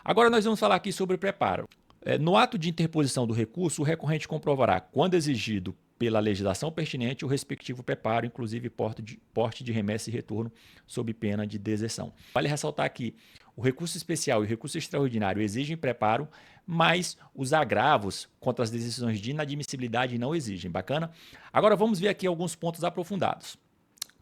Agora nós vamos falar aqui sobre preparo. No ato de interposição do recurso, o recorrente comprovará, quando exigido pela legislação pertinente, o respectivo preparo, inclusive porte de remessa e retorno, sob pena de deserção. Vale ressaltar que o recurso especial e o recurso extraordinário exigem preparo, mas os agravos contra as decisões de inadmissibilidade não exigem. Bacana? Agora vamos ver aqui alguns pontos aprofundados.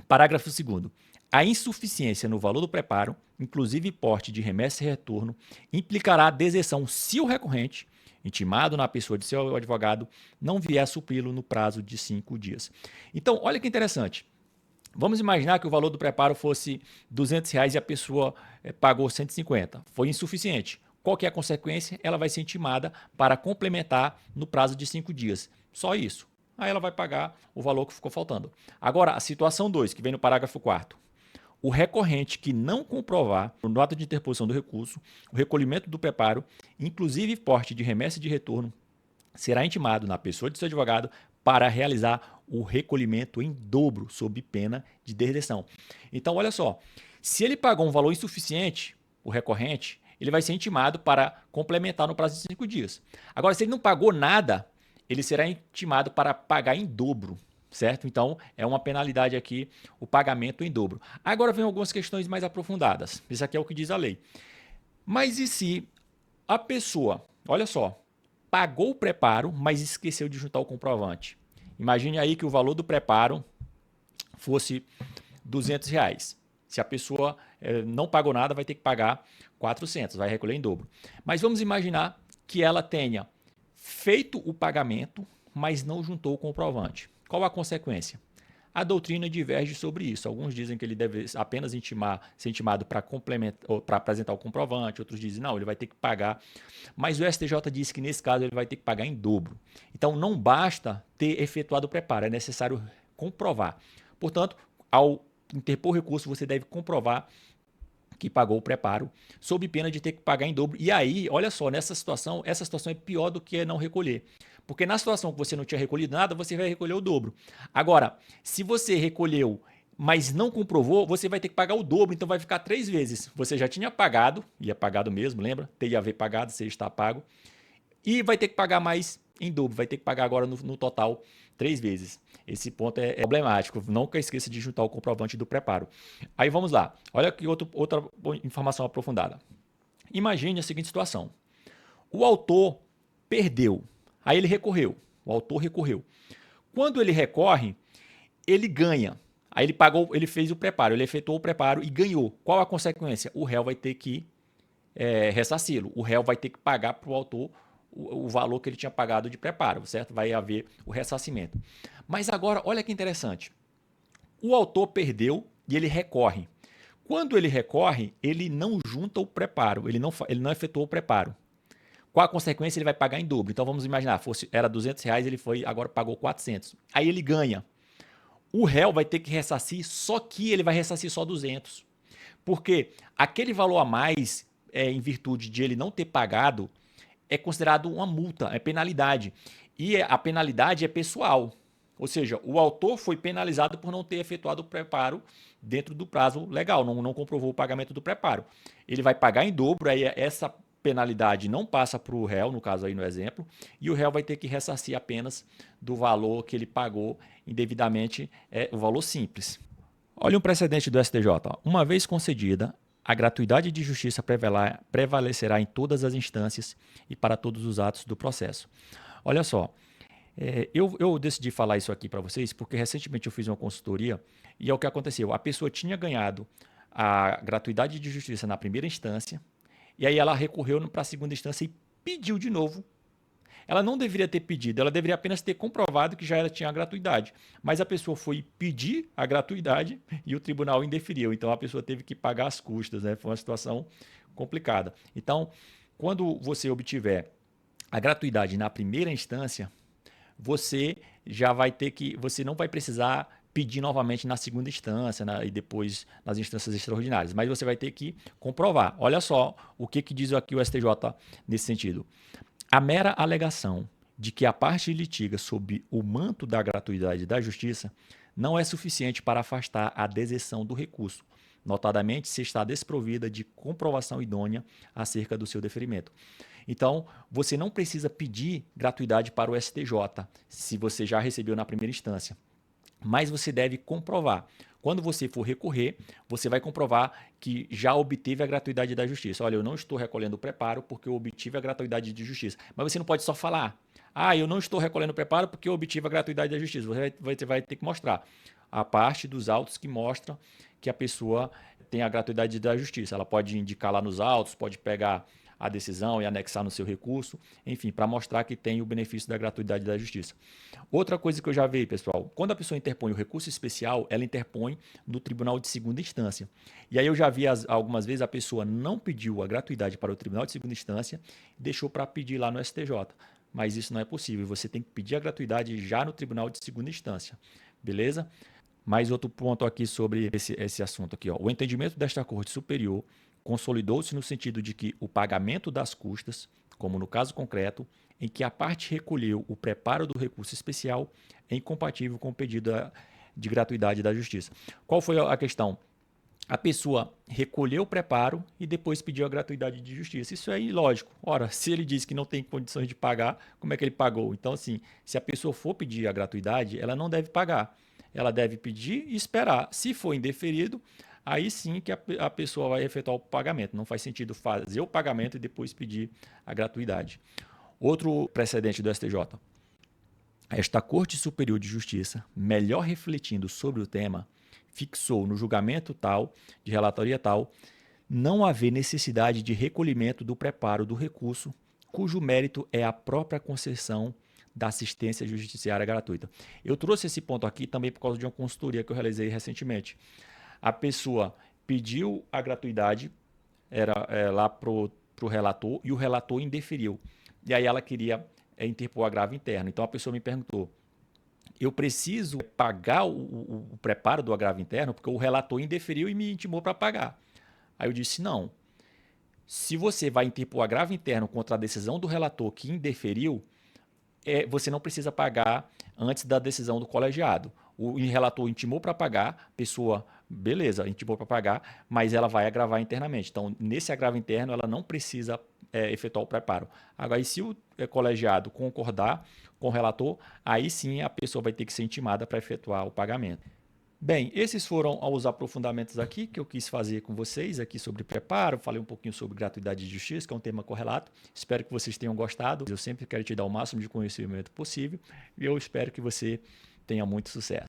Parágrafo 2º. A insuficiência no valor do preparo, inclusive porte de remessa e retorno, implicará deserção se o recorrente, intimado na pessoa de seu advogado, não vier a supri-lo no prazo de 5 dias. Então, olha que interessante. Vamos imaginar que o valor do preparo fosse R$ 200 e a pessoa pagou 150. Foi insuficiente. Qual que é a consequência? Ela vai ser intimada para complementar no prazo de 5 dias. Só isso. Aí ela vai pagar o valor que ficou faltando. Agora, a situação 2, que vem no parágrafo 4º. O recorrente que não comprovar, no ato de interposição do recurso, o recolhimento do preparo, inclusive porte de remessa e de retorno, será intimado na pessoa de seu advogado para realizar o recolhimento em dobro, sob pena de deserção. Então, olha só, se ele pagou um valor insuficiente, o recorrente, ele vai ser intimado para complementar no prazo de 5 dias. Agora, se ele não pagou nada, ele será intimado para pagar em dobro, certo? Então, é uma penalidade aqui, o pagamento em dobro. Agora vem algumas questões mais aprofundadas. Isso aqui é o que diz a lei. Mas e se a pessoa, olha só, pagou o preparo, mas esqueceu de juntar o comprovante? Imagine aí que o valor do preparo fosse R$ 200. Se a pessoa não pagou nada, vai ter que pagar 400, vai recolher em dobro. Mas vamos imaginar que ela tenha feito o pagamento, mas não juntou o comprovante. Qual a consequência? A doutrina diverge sobre isso. Alguns dizem que ele deve apenas ser intimado para apresentar o comprovante, outros dizem não, ele vai ter que pagar. Mas o STJ disse que nesse caso ele vai ter que pagar em dobro. Então não basta ter efetuado o preparo, é necessário comprovar. Portanto, ao interpor recurso, você deve comprovar que pagou o preparo, sob pena de ter que pagar em dobro. E aí, olha só, nessa situação, essa situação é pior do que não recolher. Porque na situação que você não tinha recolhido nada, você vai recolher o dobro. Agora, se você recolheu, mas não comprovou, você vai ter que pagar o dobro, então vai ficar 3 vezes. Você já tinha pagado, ia pagado mesmo, lembra? TIAV pagado, você está pago. E vai ter que pagar mais em dobro, vai ter que pagar agora no total 3 vezes. Esse ponto é problemático. Nunca esqueça de juntar o comprovante do preparo. Aí vamos lá. Olha aqui outra informação aprofundada. Imagine a seguinte situação. O autor perdeu. Aí ele recorreu. O autor recorreu. Quando ele recorre, ele ganha. Aí ele fez o preparo, ele efetuou o preparo e ganhou. Qual a consequência? O réu vai ter que ressarci-lo. O réu vai ter que pagar para o autor o valor que ele tinha pagado de preparo, certo? Vai haver o ressarcimento. Mas agora, olha que interessante. O autor perdeu e ele recorre. Quando ele recorre, ele não junta o preparo, ele não efetuou o preparo. Qual a consequência? Ele vai pagar em dobro. Então vamos imaginar, era R$ 200, ele agora pagou 400. Aí ele ganha. O réu vai ter que ressarcir, só que ele vai ressarcir só 200. Porque aquele valor a mais, em virtude de ele não ter pagado, é considerado uma multa, é penalidade. E a penalidade é pessoal. Ou seja, o autor foi penalizado por não ter efetuado o preparo dentro do prazo legal, não comprovou o pagamento do preparo. Ele vai pagar em dobro, aí essa penalidade não passa para o réu, no caso aí no exemplo, e o réu vai ter que ressarcir apenas do valor que ele pagou indevidamente, o valor simples. Olha um precedente do STJ. Uma vez concedida, a gratuidade de justiça prevalecerá em todas as instâncias e para todos os atos do processo. Olha só, eu decidi falar isso aqui para vocês porque recentemente eu fiz uma consultoria e é o que aconteceu. A pessoa tinha ganhado a gratuidade de justiça na primeira instância e aí ela recorreu para a segunda instância e pediu de novo. Ela não deveria ter pedido, ela deveria apenas ter comprovado que já tinha a gratuidade. Mas a pessoa foi pedir a gratuidade e o tribunal indeferiu. Então a pessoa teve que pagar as custas, né? Foi uma situação complicada. Então, quando você obtiver a gratuidade na primeira instância, você já vai ter que, você não vai precisar pedir novamente na segunda instância, né, e depois nas instâncias extraordinárias, mas você vai ter que comprovar. Olha só o que diz aqui o STJ nesse sentido. A mera alegação de que a parte litiga sob o manto da gratuidade da justiça não é suficiente para afastar a deserção do recurso, notadamente se está desprovida de comprovação idônea acerca do seu deferimento. Então, você não precisa pedir gratuidade para o STJ, se você já recebeu na primeira instância, mas você deve comprovar. Quando você for recorrer, você vai comprovar que já obteve a gratuidade da justiça. Olha, eu não estou recolhendo o preparo porque eu obtive a gratuidade de justiça. Mas você não pode só falar, eu não estou recolhendo o preparo porque eu obtive a gratuidade da justiça. Você vai ter que mostrar a parte dos autos que mostra que a pessoa tem a gratuidade da justiça. Ela pode indicar lá nos autos, pode pegar a decisão e anexar no seu recurso, enfim, para mostrar que tem o benefício da gratuidade da justiça. Outra coisa que eu já vi, pessoal, quando a pessoa interpõe o recurso especial, ela interpõe no tribunal de segunda instância. E aí eu já vi algumas vezes a pessoa não pediu a gratuidade para o tribunal de segunda instância, deixou para pedir lá no STJ. Mas isso não é possível, você tem que pedir a gratuidade já no tribunal de segunda instância, beleza? Mais outro ponto aqui sobre esse assunto aqui, ó. O entendimento desta Corte Superior consolidou-se no sentido de que o pagamento das custas, como no caso concreto, em que a parte recolheu o preparo do recurso especial, é incompatível com o pedido de gratuidade da Justiça. Qual foi a questão? A pessoa recolheu o preparo e depois pediu a gratuidade de justiça. Isso é ilógico. Ora, se ele diz que não tem condições de pagar, como é que ele pagou? Então, assim, se a pessoa for pedir a gratuidade, ela não deve pagar. Ela deve pedir e esperar. Se for indeferido, aí sim que a pessoa vai efetuar o pagamento. Não faz sentido fazer o pagamento e depois pedir a gratuidade. Outro precedente do STJ. Esta Corte Superior de Justiça, melhor refletindo sobre o tema, fixou no julgamento tal, de relatoria tal, não haver necessidade de recolhimento do preparo do recurso, cujo mérito é a própria concessão da assistência judiciária gratuita. Eu trouxe esse ponto aqui também por causa de uma consultoria que eu realizei recentemente. A pessoa pediu a gratuidade lá para o relator e o relator indeferiu. E aí ela queria interpor agravo interno. Então a pessoa me perguntou, eu preciso pagar o preparo do agravo interno porque o relator indeferiu e me intimou para pagar. Aí eu disse, não. Se você vai interpor agravo interno contra a decisão do relator que indeferiu, você não precisa pagar antes da decisão do colegiado. O relator intimou para pagar, a pessoa, beleza, intimou para pagar, mas ela vai agravar internamente. Então, nesse agravo interno, ela não precisa efetuar o preparo. Agora, e se o colegiado concordar com o relator, aí sim a pessoa vai ter que ser intimada para efetuar o pagamento. Bem, esses foram os aprofundamentos aqui que eu quis fazer com vocês aqui sobre preparo, falei um pouquinho sobre gratuidade de justiça, que é um tema correlato. Espero que vocês tenham gostado. Eu sempre quero te dar o máximo de conhecimento possível e eu espero que você tenha muito sucesso.